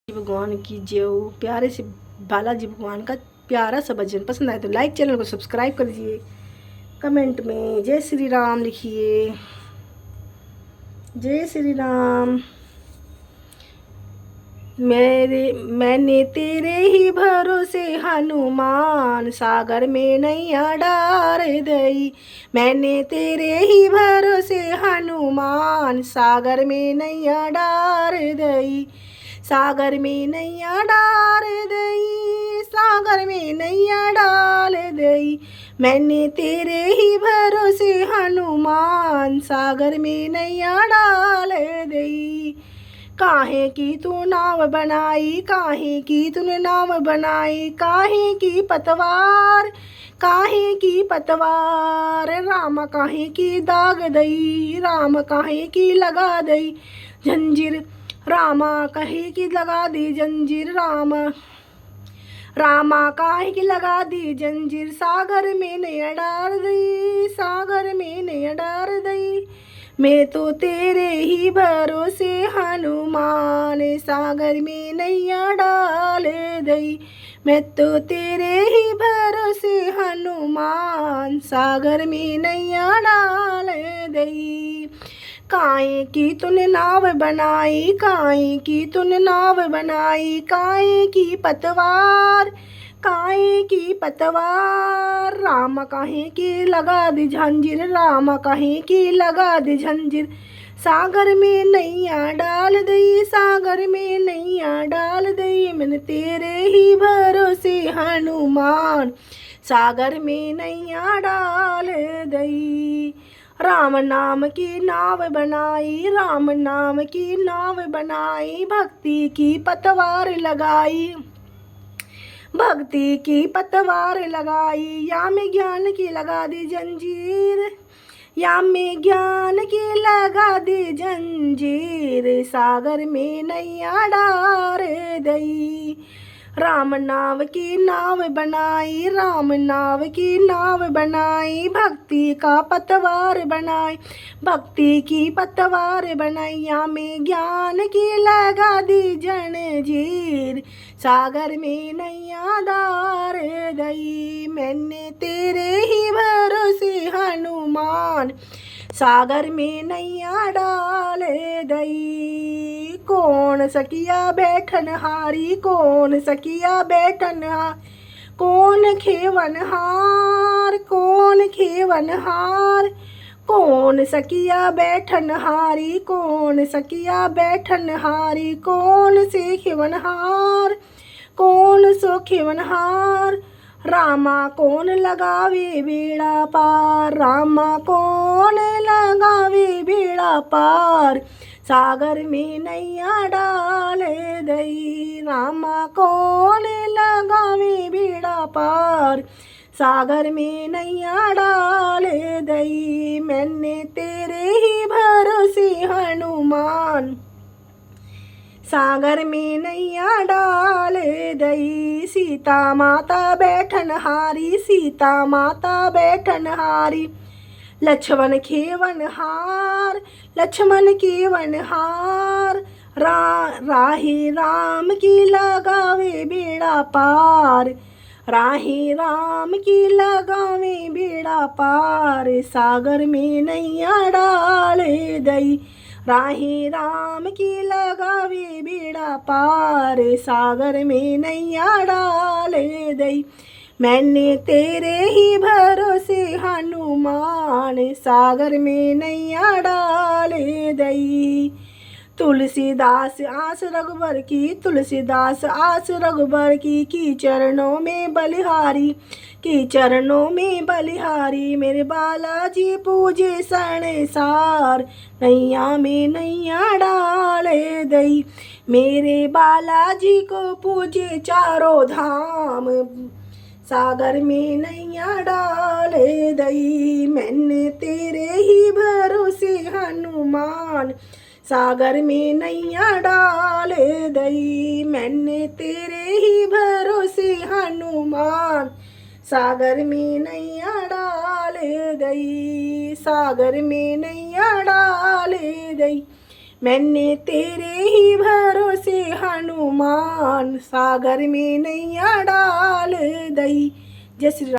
भगवान की जय हो। प्यारे से बालाजी भगवान का प्यारा सा भजन पसंद आए तो लाइक, चैनल को सब्सक्राइब कर दीजिए। कमेंट में जय श्री राम लिखिए। जय श्री राम। मैंने तेरे ही भरोसे हनुमान, सागर में नैया डार दई। मैंने तेरे ही भरोसे हनुमान, सागर में नैया डार दई। सागर में नैया डाल दई, सागर में नैया डाल दई। मैंने तेरे ही भरोसे हनुमान, सागर में नैया डाल दई। काहे की तू नाव बनाई, काहे की तूने नाव बनाई। काहे की पतवार, काहे की पतवार। राम काहे की दाग दई, राम काहे की लगा दई जंजीर। रामा कहे कि लगा दी जंजीर, रामा काहे की लगा दी जंजीर। सागर में नैया डाल दई, सागर में नैया डाल दई। मैं तो तेरे ही भरोसे हनुमान, सागर में नैया डाल दई। मैं तो तेरे ही भरोसे हनुमान, सागर में नैया डाल दई। काहे की तूने नाव बनाई, काहे की तूने नाव बनाई। काहे की पतवार, काहे की पतवार। राम काहे की लगा दी जंजीर, राम काहे की लगा दी जंजीर। सागर में नैया डाल दई, सागर में नैया डाल दई। मैंने तेरे ही भरोसे हनुमान, सागर में नैया डाल दई। राम नाम की नाव बनाई, राम नाम की नाव बनाई। भक्ति की पतवार लगाई, भक्ति की पतवार लगाई। या में ज्ञान की लगा दी जंजीर, या में ज्ञान की लगा दी जंजीर। सागर में नैया डाल दई। राम नाव की नाव बनाई, राम नाव की नाव बनाई। भक्ति का पतवार बनाई, भक्ति की पतवार बनाई। या में ज्ञान की लगा दी जंजीर। सागर में नैया डाल दई। मैंने तेरे ही भरोसे हनुमान, सागर में नैया डाल दई। कौन सकिया बैठन हारी, कौन सकिया बैठन हार। कौन खेवन हार, कौन खेवन हार। कौन सकिया बैठन हारी, कौन सकिया बैठन हारी। कौन से खेवन हार, कौन सो खेवन हार। रामा कौन लगावे बेड़ा पार, रामा कौन लगावे बेड़ा पार। सागर में नैया डाल दई। रामा कौन लगावे बेड़ा पार, सागर में नैया डाल दई। मैंने तेरे ही भरोसे हनुमान, सागर में नैया डाल दई। सीता माता बैठन हारी, सीता माता बैठन हारी। लक्ष्मण खेवन हार, लक्ष्मण केवन हार। राही राम की लगावे बेड़ा पार, राही राम की लगावे बेड़ा पार। सागर में नैया डाल दई। राही राम की लगावे बेड़ा पार, सागर में नैया डाल दई। मैंने तेरे ही भरोसे हनुमान, सागर में नैया डाल दई। तुलसीदास आस रघुबर की, तुलसीदास आस रघुबर की चरणों में बलिहारी, की चरणों में बलिहारी। मेरे बालाजी पूजे संसार, नैया में नैया डाल दई। मेरे बालाजी को पूजे चारों धाम, सागर में नैया डाल दई। मैंने तेरे ही भरोसे हनुमान, सागर में नैया डाल दई। मैंने तेरे ही भरोसे हनुमान, सागर में नैया डाल दई। सागर में नैया डाल दई। मैंने तेरे ही भरोसे हनुमान। हनुमान, सागर में नैया डाल दई। जय श्री राम।